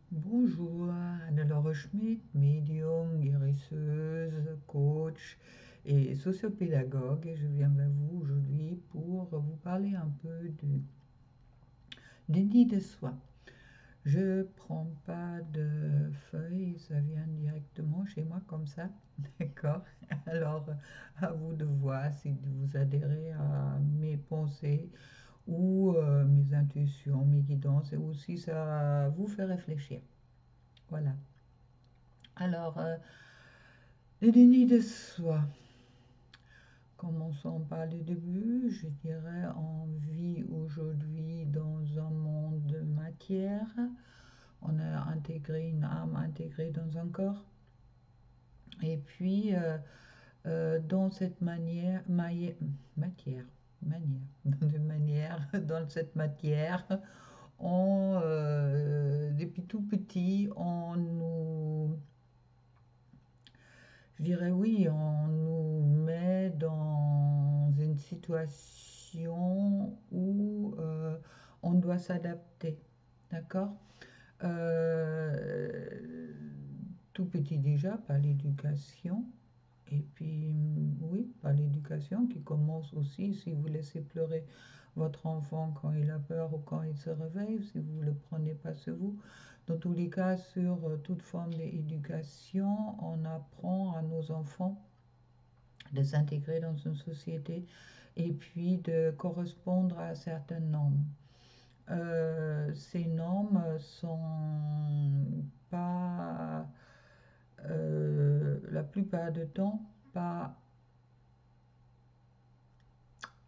Bonjour, Anne-Laure Schmidt, médium, guérisseuse, coach et sociopédagogue. Et je viens vers vous aujourd'hui pour vous parler un peu du nid de soi. Je prends pas de feuilles, ça vient directement chez moi comme ça, d'accord? Alors, à vous de voir si vous adhérez à mes pensées ou mes intuitions, mes guidances, et aussi ça vous fait réfléchir. Voilà. Alors, le déni de soi. Commençons par le début. Je dirais, on vit aujourd'hui dans un monde de matière. On a intégré une âme intégrée dans un corps. Et puis, dans cette de manière, dans cette matière, depuis tout petit, je dirais oui, on nous met dans une situation où on doit s'adapter, d'accord? Euh, Tout petit déjà par l'éducation, et puis oui, par l'éducation qui commence aussi si vous laissez pleurer votre enfant quand il a peur ou quand il se réveille, si vous ne le prenez pas sur vous. Dans tous les cas, sur toute forme d'éducation, on apprend à nos enfants de s'intégrer dans une société et puis de correspondre à certaines normes. Ces normes sont pas, la plupart du temps, pas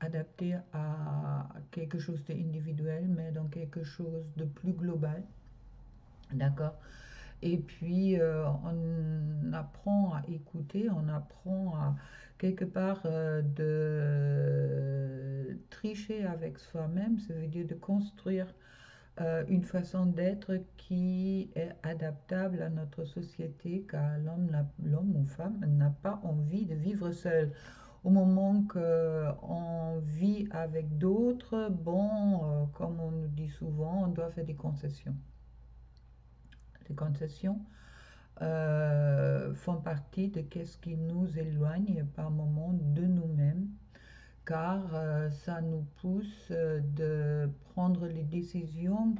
adaptées à quelque chose d'individuel, mais dans quelque chose de plus global. D'accord? Et puis, on apprend à écouter, on apprend à quelque part de tricher avec soi-même, ça veut dire de construire une façon d'être qui est adaptable à notre société, car l'homme ou femme n'a pas envie de vivre seul. Au moment qu'on vit avec d'autres, bon, comme on nous dit souvent, on doit faire des concessions. Les concessions font partie de ce qui nous éloigne par moments de nous-mêmes, car ça nous pousse de prendre les décisions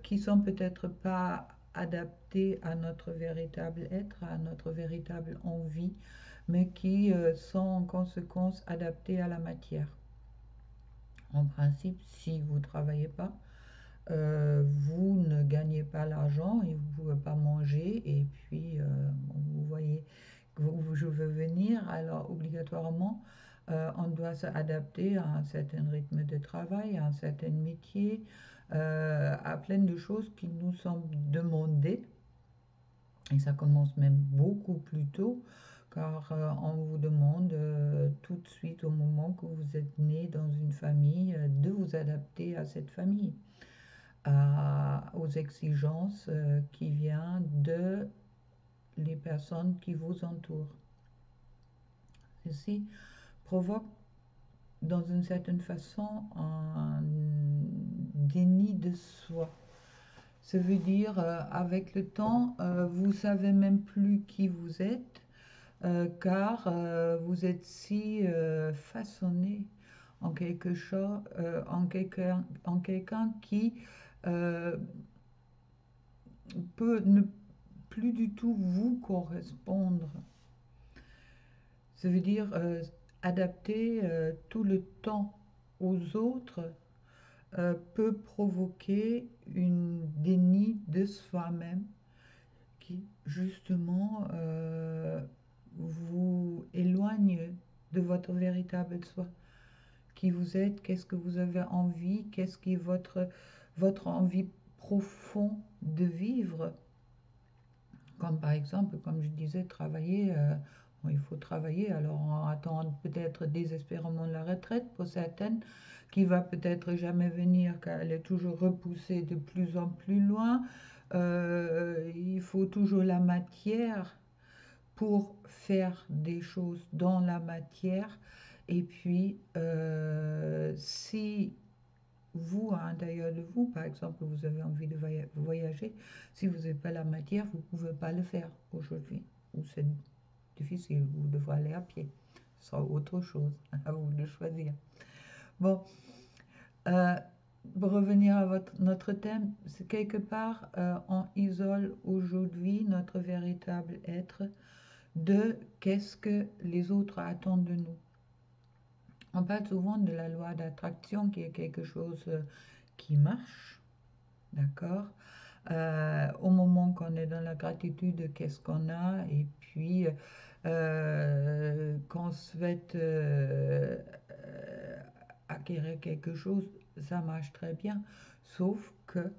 qui sont peut-être pas adaptées à notre véritable être, à notre véritable envie, mais qui sont en conséquence adaptées à la matière. En principe, si vous ne travaillez pas, vous ne gagnez pas l'argent et vous ne pouvez pas manger. Et puis, vous voyez où je veux venir. Alors, obligatoirement, on doit s'adapter à un certain rythme de travail, à un certain métier, à plein de choses qui nous sont demandées. Et ça commence même beaucoup plus tôt, car on vous demande tout de suite au moment que vous êtes né dans une famille de vous adapter à cette famille, aux exigences qui viennent de les personnes qui vous entourent. Ceci provoque dans une certaine façon un déni de soi. Ça veut dire, avec le temps, vous savez même plus qui vous êtes, car vous êtes si façonné en quelque chose, en quelqu'un qui euh, peut ne plus du tout vous correspondre. Ça veut dire adapter tout le temps aux autres peut provoquer une déni de soi-même qui justement vous éloigne de votre véritable soi. Qui vous êtes, qu'est-ce que vous avez envie, qu'est-ce qui est votre envie profonde de vivre. Comme par exemple, comme je disais, travailler, bon, il faut travailler, alors on attend peut-être désespérément la retraite pour certaines, qui va peut-être jamais venir car elle est toujours repoussée de plus en plus loin. Il faut toujours la matière pour faire des choses dans la matière. Et puis, si vous, à l'intérieur de vous. Par exemple, vous avez envie de voyager. Si vous n'avez pas la matière, vous ne pouvez pas le faire aujourd'hui. Ou c'est difficile, vous devrez aller à pied. Ce sera autre chose, à vous de choisir. Bon, euh, pour revenir à notre thème, c'est quelque part, on isole aujourd'hui notre véritable être de qu'est-ce que les autres attendent de nous. On parle souvent de la loi d'attraction qui est quelque chose qui marche, d'accord? Au moment qu'on est dans la gratitude, qu'est-ce qu'on a? Et puis, qu'on souhaite acquérir quelque chose, ça marche très bien. Sauf que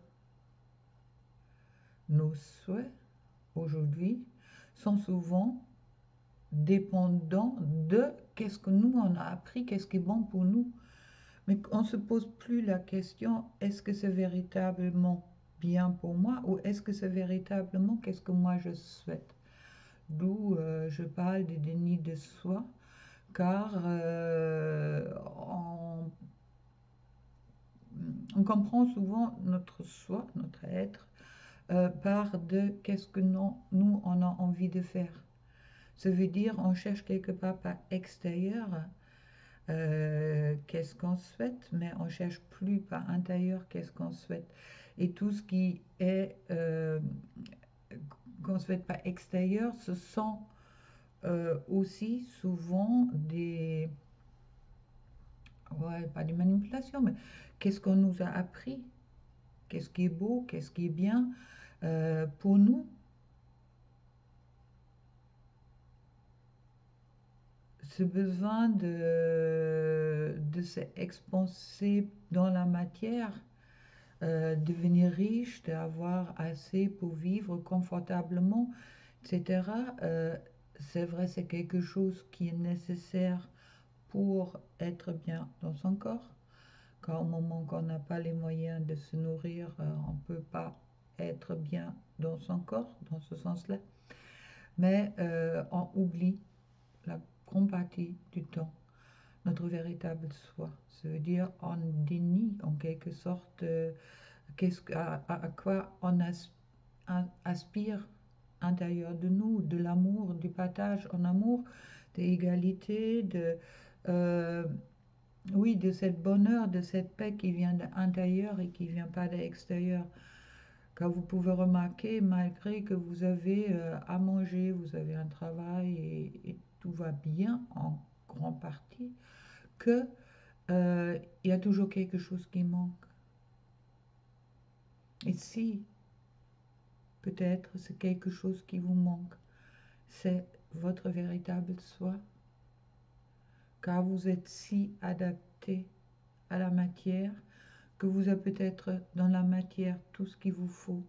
nos souhaits, aujourd'hui, sont souvent dépendants de qu'est-ce que nous on a appris, qu'est-ce qui est bon pour nous. Mais on ne se pose plus la question, est-ce que c'est véritablement bien pour moi ou est-ce que c'est véritablement qu'est-ce que moi je souhaite? D'où je parle des dénis de soi, car on comprend souvent notre soi, notre être, par de qu'est-ce que nous on a envie de faire. Ça veut dire on cherche quelque part par extérieur qu'est-ce qu'on souhaite, mais on cherche plus par intérieur qu'est-ce qu'on souhaite. Et tout ce qui est qu'on souhaite pas extérieur, ce sont aussi souvent des, ouais, pas des manipulations, mais qu'est-ce qu'on nous a appris, qu'est-ce qui est beau, qu'est-ce qui est bien pour nous. Ce besoin de s'expanser dans la matière, devenir riche, d'avoir assez pour vivre confortablement, etc. C'est vrai, c'est quelque chose qui est nécessaire pour être bien dans son corps. Quand au moment qu'on n'a pas les moyens de se nourrir, on ne peut pas être bien dans son corps, dans ce sens-là. Mais on oublie la grande partie du temps notre véritable soi. Ça veut dire on dénie en quelque sorte à quoi on aspire intérieur de nous, de l'amour, du partage en amour, de l'égalité, euh, oui, de cette bonheur, de cette paix qui vient de l'intérieur et qui ne vient pas de l'extérieur. Car vous pouvez remarquer, malgré que vous avez à manger, vous avez un travail et tout va bien en grande partie, que il y a toujours quelque chose qui manque. Et si peut-être c'est quelque chose qui vous manque, c'est votre véritable soi, car vous êtes si adapté à la matière que vous avez peut-être dans la matière tout ce qu'il vous faut,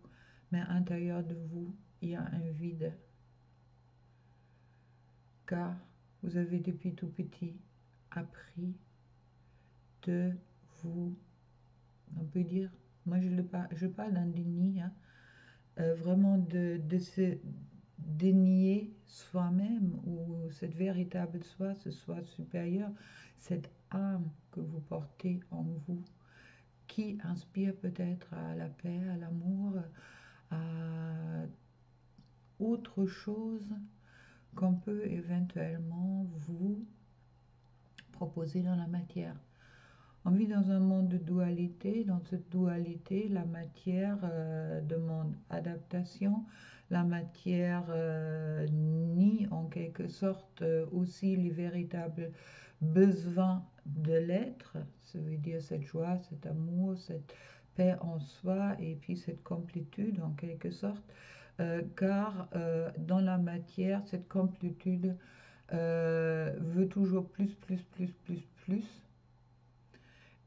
mais à l'intérieur de vous, il y a un vide, car vous avez depuis tout petit appris de vous, on peut dire, moi je parle d'un déni, hein, vraiment de se dénier soi-même ou cette véritable soi, ce soi supérieur, cette âme que vous portez en vous, qui inspire peut-être à la paix, à l'amour, à autre chose qu'on peut éventuellement vous proposer dans la matière. On vit dans un monde de dualité. Dans cette dualité, la matière demande adaptation. La matière nie en quelque sorte aussi les véritables besoins de l'être. Ça veut dire cette joie, cet amour, cette paix en soi et puis cette complétude en quelque sorte. Car dans la matière, cette complétude veut toujours plus, plus, plus, plus, plus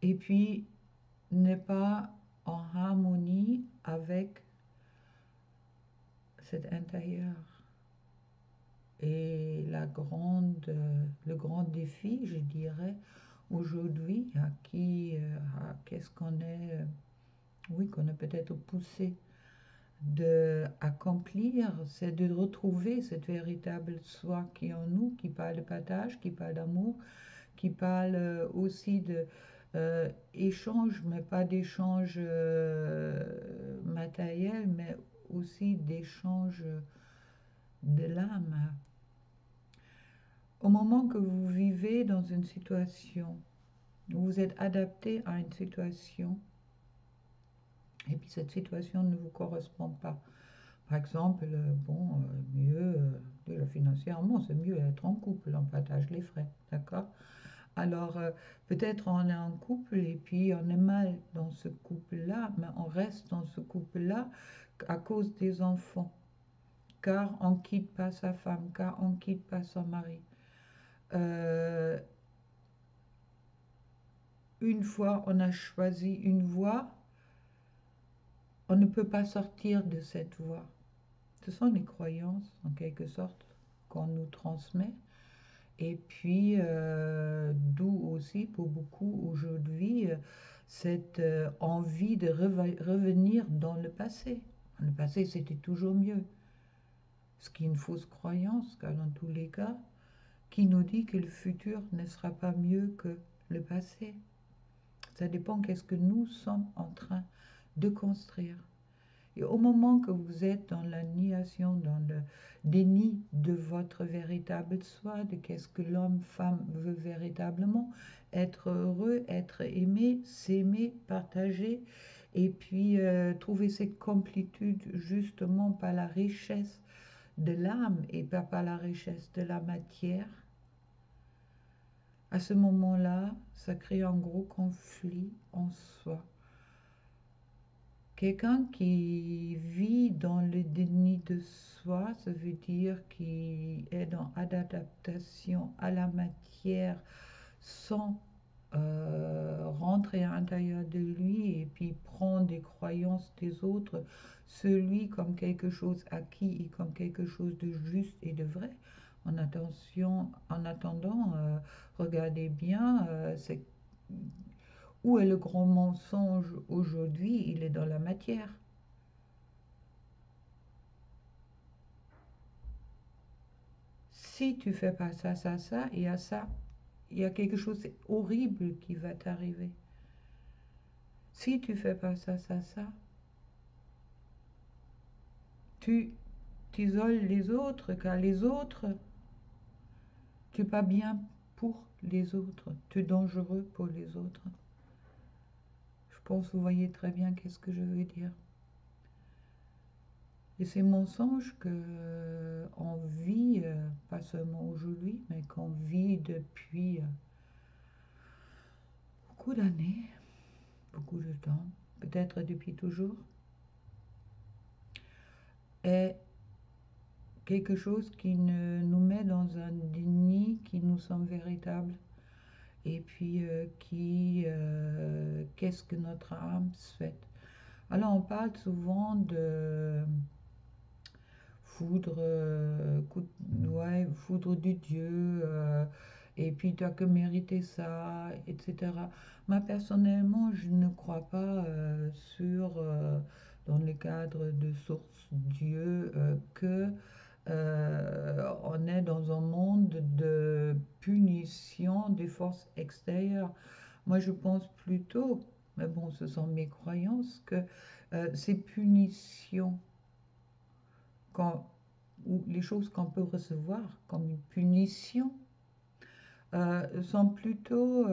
et puis n'est pas en harmonie avec cet intérieur. Et le grand défi, je dirais, aujourd'hui, qu'est-ce qu'on est, oui, qu'on est peut-être poussé d'accomplir, c'est de retrouver cette véritable soi qui est en nous, qui parle de partage, qui parle d'amour, qui parle aussi échange, mais pas d'échange matériel, mais aussi d'échange de l'âme. Au moment que vous vivez dans une situation, vous êtes adapté à une situation, et puis cette situation ne vous correspond pas. Par exemple, mieux, déjà financièrement, c'est mieux être en couple, on partage les frais, d'accord? Alors, peut-être on est en couple et puis on est mal dans ce couple-là, mais on reste dans ce couple-là à cause des enfants, car on ne quitte pas sa femme, car on ne quitte pas son mari. Euh, une fois on a choisi une voie, on ne peut pas sortir de cette voie. Ce sont les croyances, en quelque sorte, qu'on nous transmet. Et puis, d'où aussi pour beaucoup aujourd'hui cette envie de revenir dans le passé. Le passé, c'était toujours mieux. Ce qui est une fausse croyance, car dans tous les cas, qui nous dit que le futur ne sera pas mieux que le passé? Ça dépend qu'est-ce que nous sommes en train de construire. Et au moment que vous êtes dans l'annihilation, dans le déni de votre véritable soi, de qu'est-ce que l'homme, femme veut véritablement, être heureux, être aimé, s'aimer, partager, et puis trouver cette complétude justement par la richesse de l'âme et pas par la richesse de la matière, à ce moment-là, ça crée un gros conflit en soi. Quelqu'un qui vit dans le déni de soi, ça veut dire qu'il est dans adaptation à la matière sans rentrer à l'intérieur de lui et puis prendre des croyances des autres, celui comme quelque chose acquis et comme quelque chose de juste et de vrai. En attendant, regardez bien, où est le grand mensonge aujourd'hui? Il est dans la matière. Si tu fais pas ça, ça, ça, il y a ça, il y a quelque chose horrible qui va t'arriver. Si tu fais pas ça, ça, ça, tu t'isoles les autres, car les autres, tu n'es pas bien pour les autres, tu es dangereux pour les autres. Je pense que vous voyez très bien qu'est-ce que je veux dire. Et ces mensonges qu'on vit, pas seulement aujourd'hui, mais qu'on vit depuis beaucoup d'années, beaucoup de temps, peut-être depuis toujours, est quelque chose qui nous met dans un déni qui nous semble véritable. Et puis, qu'est-ce que notre âme souhaite? Alors, on parle souvent de foudre, ouais, foudre du Dieu, et puis tu as que mérité ça, etc. Moi, personnellement, je ne crois pas dans le cadre de source Dieu, que on est dans un monde de punition des forces extérieures. Moi, je pense plutôt, mais bon, ce sont mes croyances, que ces punitions quand, ou les choses qu'on peut recevoir comme une punition sont plutôt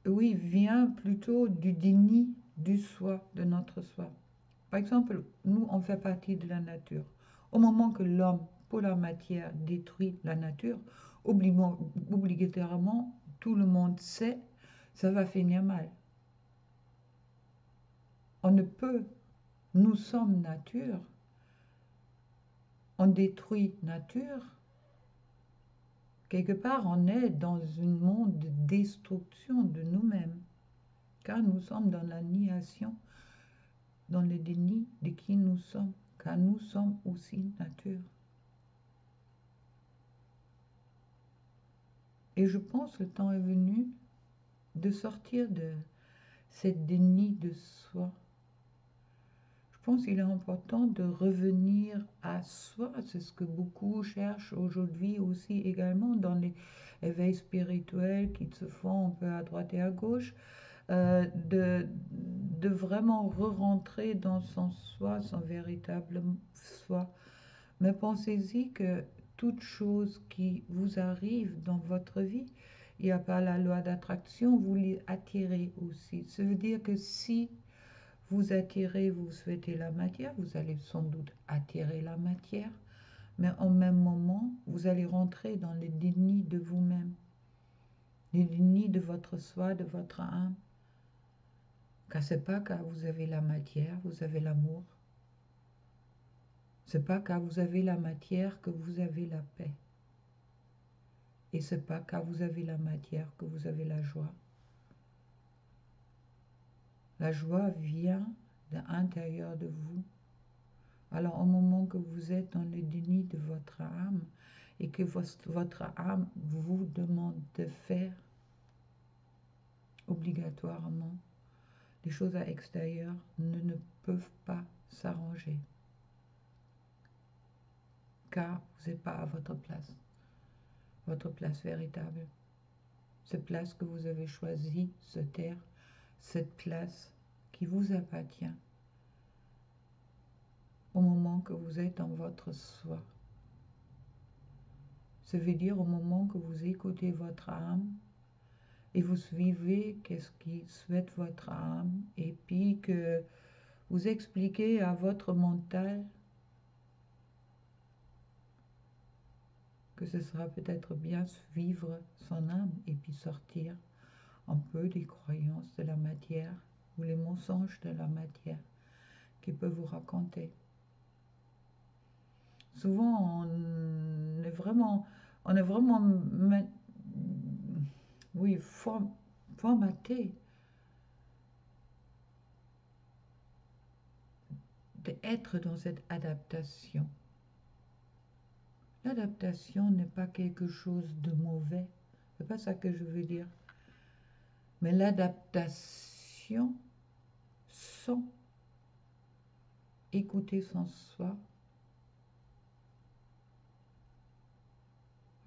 oui, vient plutôt du déni du soi, de notre soi. Par exemple, nous, on fait partie de la nature. Au moment que l'homme, pour la matière, détruit la nature, obligatoirement, tout le monde sait, ça va finir mal. On ne peut, nous sommes nature, on détruit nature, quelque part on est dans un monde de destruction de nous-mêmes, car nous sommes dans l'annihilation, dans le déni de qui nous sommes, car nous sommes aussi nature. Et je pense que le temps est venu de sortir de cette déni de soi. Je pense qu'il est important de revenir à soi. C'est ce que beaucoup cherchent aujourd'hui aussi également dans les éveils spirituels qui se font un peu à droite et à gauche, de vraiment re-rentrer dans son soi, son véritable soi. Mais pensez-y que toute chose qui vous arrive dans votre vie, il n'y a pas la loi d'attraction, vous l'attirez aussi. Ça veut dire que si vous attirez, vous souhaitez la matière, vous allez sans doute attirer la matière, mais en même moment, vous allez rentrer dans le déni de vous-même, le déni de votre soi, de votre âme. Car c'est pas quand vous avez la matière, vous avez l'amour. C'est pas quand vous avez la matière que vous avez la paix. Et c'est pas quand vous avez la matière que vous avez la joie. La joie vient de l'intérieur de vous. Alors au moment que vous êtes dans le déni de votre âme et que votre âme vous demande de faire obligatoirement, les choses à l'extérieur ne peuvent pas s'arranger. Car vous n'êtes pas à votre place véritable. Cette place que vous avez choisie, se taire, cette place qui vous appartient au moment que vous êtes dans votre soi. Ça veut dire au moment que vous écoutez votre âme et vous suivez qu'est-ce qui souhaite votre âme et puis que vous expliquez à votre mental que ce sera peut-être bien suivre son âme et puis sortir un peu des croyances de la matière ou les mensonges de la matière qui peut vous raconter. Souvent, on est vraiment oui, formaté d'être dans cette adaptation. L'adaptation n'est pas quelque chose de mauvais, c'est pas ça que je veux dire. Mais l'adaptation sans écouter son soi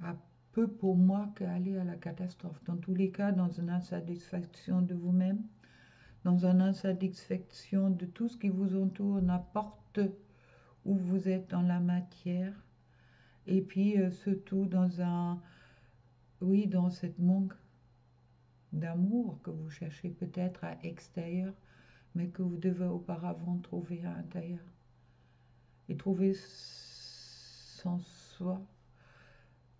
a peu pour moi qu'aller à la catastrophe. Dans tous les cas, dans une insatisfaction de vous-même, dans une insatisfaction de tout ce qui vous entoure, n'importe où vous êtes dans la matière, et puis surtout dans dans cette manque d'amour que vous cherchez peut-être à l'extérieur, mais que vous devez auparavant trouver à l'intérieur. Et trouver son soi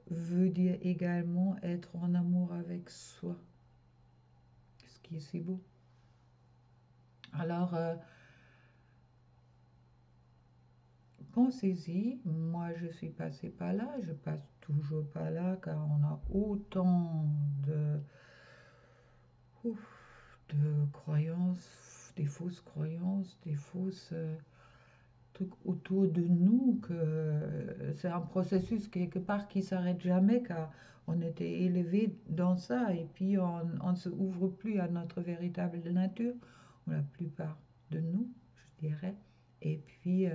veut dire également être en amour avec soi, ce qui est si beau. Alors, pensez-y, moi je suis passée par là, je passe toujours par là, car on a autant de croyances, des fausses trucs autour de nous, que c'est un processus quelque part qui s'arrête jamais, car on était élevé dans ça, et puis on ne se ouvre plus à notre véritable nature, ou la plupart de nous, je dirais. Et puis,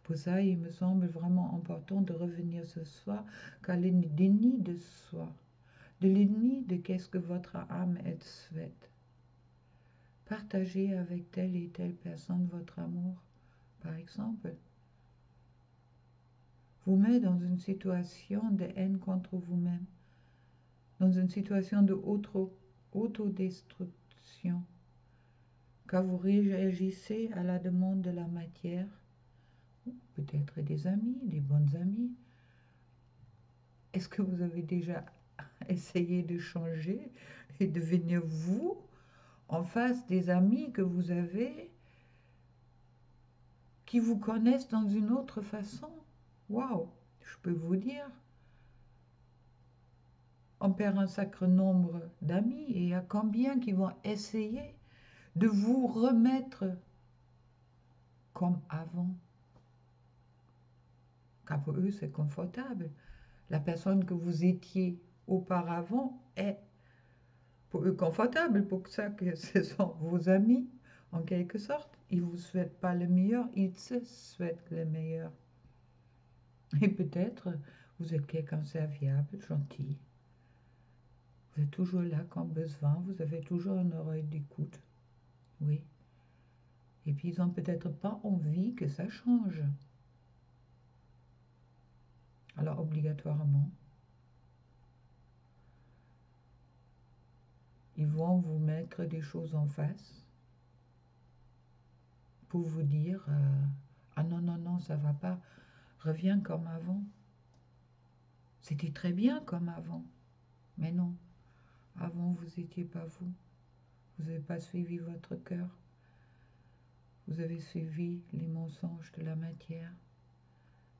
pour ça, il me semble vraiment important de revenir ce soir, car le déni de soi, de l'ennemi de qu'est-ce que votre âme est souhaite. Partagez avec telle et telle personne votre amour, par exemple. Vous met dans une situation de haine contre vous-même, dans une situation de autodestruction, car vous réagissez à la demande de la matière, peut-être des amis, des bonnes amies. Est-ce que vous avez déjà essayé de changer et de devenir vous en face des amis que vous avez qui vous connaissent dans une autre façon? Waouh, je peux vous dire, on perd un sacré nombre d'amis et il y a combien qui vont essayer de vous remettre comme avant? Car pour eux, c'est confortable. La personne que vous étiez auparavant est pour eux confortable, pour ça que ce sont vos amis, En quelque sorte, il ne vous souhaite pas le meilleur, il se souhaite le meilleur. Et peut-être, vous êtes quelqu'un de serviable, gentil. Vous êtes toujours là quand besoin, vous avez toujours une oreille d'écoute. Oui. Et puis, ils n'ont peut-être pas envie que ça change. Alors, obligatoirement, ils vont vous mettre des choses en face pour vous dire ah non, non, non, ça va pas, reviens comme avant. C'était très bien comme avant. Mais non, avant, vous n'étiez pas vous. Vous n'avez pas suivi votre cœur. Vous avez suivi les mensonges de la matière.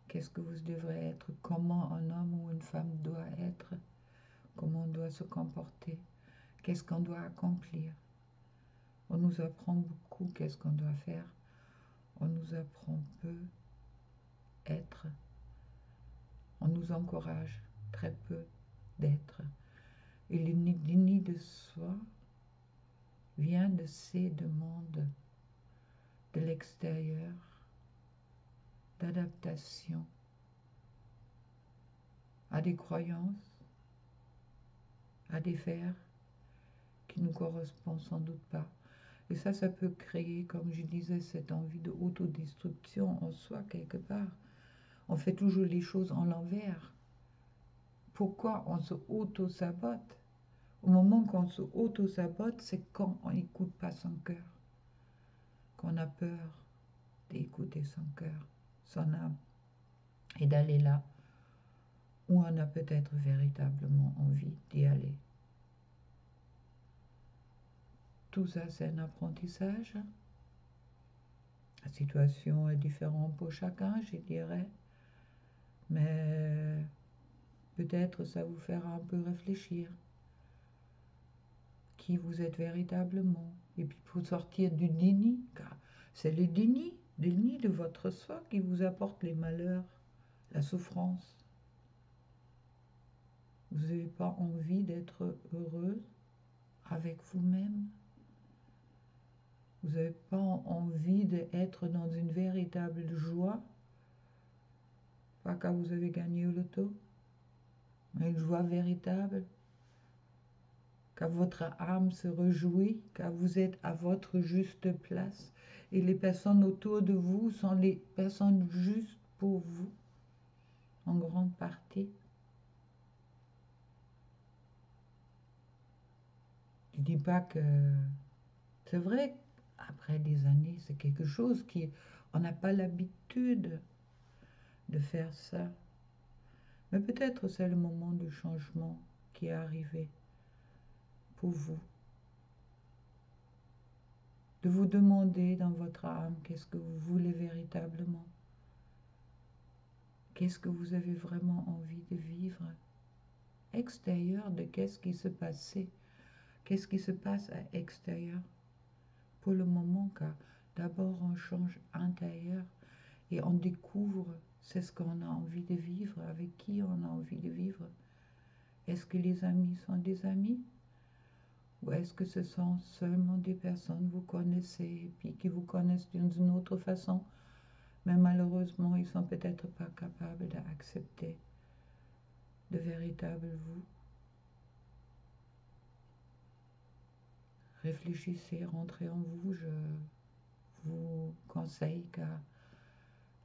Qu'est-ce que vous devrez être? Comment un homme ou une femme doit être? Comment on doit se comporter? Qu'est-ce qu'on doit accomplir? On nous apprend beaucoup qu'est-ce qu'on doit faire. On nous apprend peu être. On nous encourage très peu d'être. Et le déni de soi vient de ces demandes de l'extérieur, d'adaptation à des croyances, à des faits qui nous correspondent sans doute pas. Et ça peut créer, comme je disais, cette envie de autodestruction en soi quelque part. On fait toujours les choses en l'envers. Pourquoi on se auto-sabote? Au moment qu'on se auto-sabote, c'est quand on n'écoute pas son cœur, qu'on a peur d'écouter son cœur, son âme, et d'aller là où on a peut-être véritablement envie d'y aller. Tout ça, c'est un apprentissage. La situation est différente pour chacun, je dirais, mais peut-être ça vous fera un peu réfléchir qui vous êtes véritablement. Et puis pour sortir du déni, car c'est le déni de votre soi qui vous apporte les malheurs, la souffrance. Vous n'avez pas envie d'être heureuse avec vous-même. Vous n'avez pas envie d'être dans une véritable joie, pas quand vous avez gagné au loto, mais une joie véritable, quand votre âme se réjouit, quand vous êtes à votre juste place et les personnes autour de vous sont les personnes justes pour vous, en grande partie. Je ne dis pas que... C'est vrai, après des années, c'est quelque chose qui... On n'a pas l'habitude de faire ça. Mais peut-être c'est le moment du changement qui est arrivé pour vous. De vous demander dans votre âme qu'est-ce que vous voulez véritablement. Qu'est-ce que vous avez vraiment envie de vivre? Extérieur de qu'est-ce qui se passait? Qu'est-ce qui se passe à l'extérieur? Pour le moment, car d'abord on change intérieur et on découvre c'est ce qu'on a envie de vivre, avec qui on a envie de vivre. Est-ce que les amis sont des amis? Ou est-ce que ce sont seulement des personnes que vous connaissez et puis qui vous connaissent d'une autre façon, mais malheureusement ils ne sont peut-être pas capables d'accepter de véritables vous? Réfléchissez, rentrez en vous, je vous conseille qu'à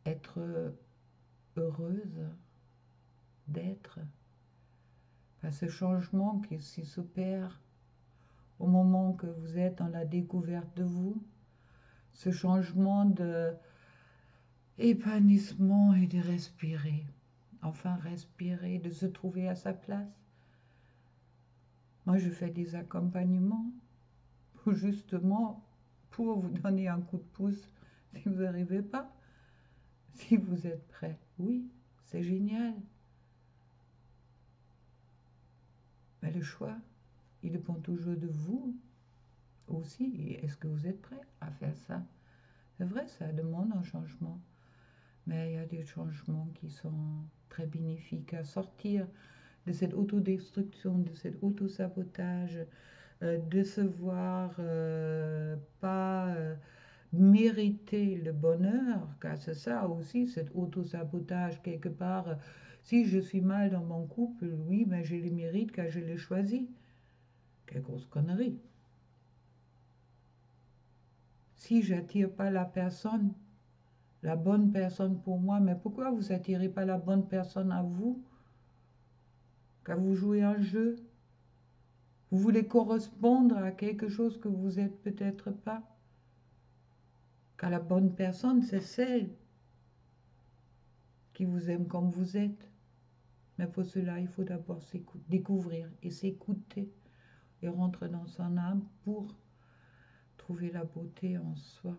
être heureuse d'être, par ce changement qui s'opère au moment que vous êtes dans la découverte de vous, ce changement de épanouissement et de respirer, enfin respirer, de se trouver à sa place. Moi, je fais des accompagnements pour justement pour vous donner un coup de pouce si vous n'arrivez pas, si vous êtes prêt. Oui, c'est génial. Mais le choix, il dépend toujours de vous aussi. Est-ce que vous êtes prêt à faire ça? C'est vrai, ça demande un changement. Mais il y a des changements qui sont très bénéfiques à sortir de cette autodestruction, de cet autosabotage, de se voir pas mériter le bonheur, car c'est ça aussi, cet auto-sabotage quelque part. Si je suis mal dans mon couple, oui, mais je le mérite car je l'ai choisi. Quelle grosse connerie. Si j'attire pas la bonne personne pour moi, mais pourquoi vous attirez pas la bonne personne à vous? Car vous jouez un jeu. Vous voulez correspondre à quelque chose que vous êtes peut-être pas. Car la bonne personne, c'est celle qui vous aime comme vous êtes. Mais pour cela, il faut d'abord découvrir et s'écouter et rentrer dans son âme pour trouver la beauté en soi.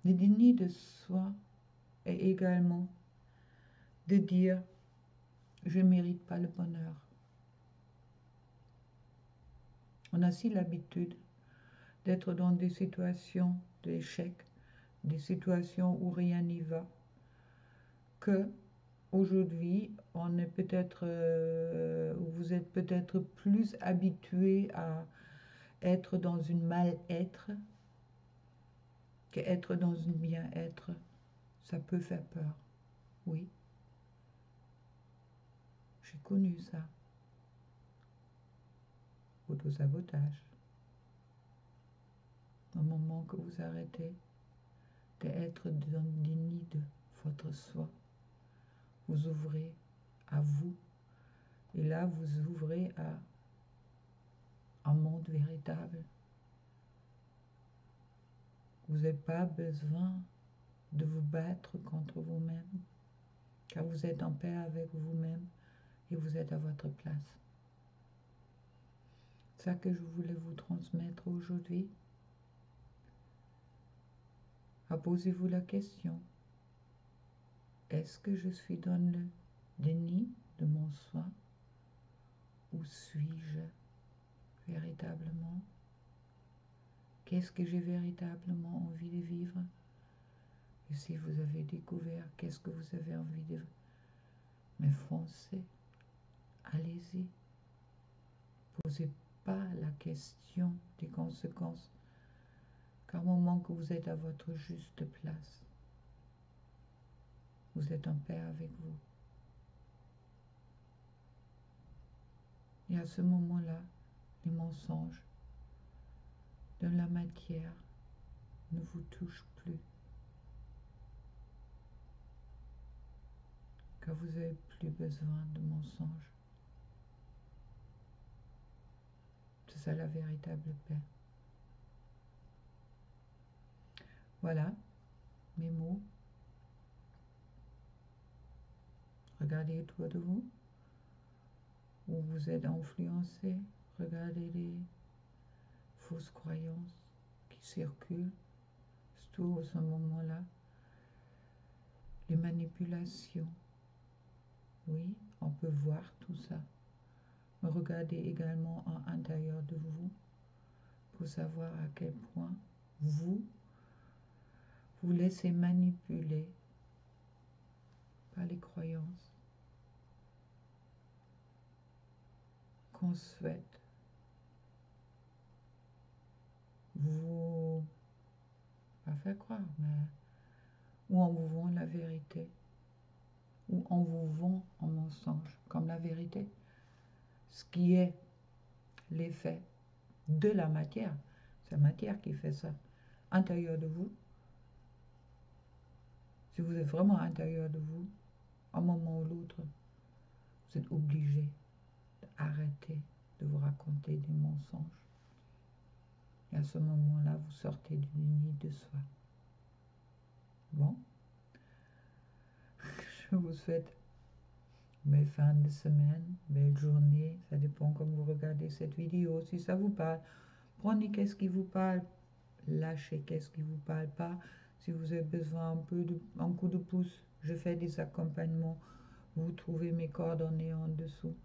Le déni de soi est également de dire je ne mérite pas le bonheur. On a si l'habitude d'être dans des situations d'échec, des situations où rien n'y va, que aujourd'hui, on est peut-être, vous êtes peut-être plus habitué à être dans une mal-être qu'être dans une bien-être. Ça peut faire peur, oui. J'ai connu ça. Autosabotage. Au moment que vous arrêtez d'être dans le déni de votre soi, vous ouvrez à vous. Et là, vous ouvrez à un monde véritable. Vous n'avez pas besoin de vous battre contre vous-même, car vous êtes en paix avec vous-même et vous êtes à votre place. C'est ça que je voulais vous transmettre aujourd'hui. Posez-vous la question, est-ce que je suis dans le déni de mon soi ou suis-je véritablement? Qu'est-ce que j'ai véritablement envie de vivre? Et si vous avez découvert qu'est-ce que vous avez envie de vivre, mais foncez, allez-y. Posez pas la question des conséquences, car au moment que vous êtes à votre juste place, vous êtes en paix avec vous. Et à ce moment-là, les mensonges de la matière ne vous touchent plus, car vous n'avez plus besoin de mensonges. C'est ça la véritable paix. Voilà mes mots. Regardez autour de vous où vous êtes influencé. Regardez les fausses croyances qui circulent, surtout à ce moment-là. Les manipulations. Oui, on peut voir tout ça. Mais regardez également à l'intérieur de vous pour savoir à quel point vous laissez manipuler par les croyances qu'on souhaite vous, pas faire croire, mais où on vous vend la vérité, où on vous vend un mensonge comme la vérité, ce qui est l'effet de la matière. C'est la matière qui fait ça. Intérieur de vous, si vous êtes vraiment à l'intérieur de vous, à un moment ou l'autre, vous êtes obligé d'arrêter de vous raconter des mensonges. Et à ce moment-là, vous sortez du déni de soi. Bon, je vous souhaite belle fin de semaine, belle journée. Ça dépend comme vous regardez cette vidéo. Si ça vous parle, prenez qu'est-ce qui vous parle, lâchez qu'est-ce qui vous parle pas. Si vous avez besoin un coup de pouce, je fais des accompagnements. Vous trouvez mes coordonnées en dessous.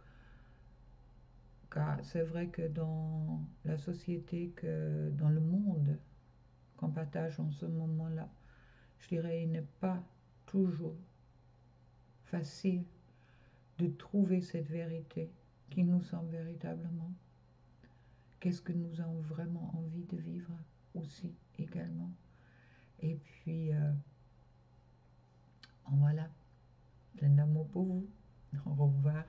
Car c'est vrai que dans la société, que dans le monde qu'on partage en ce moment-là, je dirais, il n'est pas toujours facile de trouver cette vérité qui nous semble véritablement. qu'est-ce que nous avons vraiment envie de vivre aussi également. Et puis, voilà, plein d'amour pour vous. Au revoir.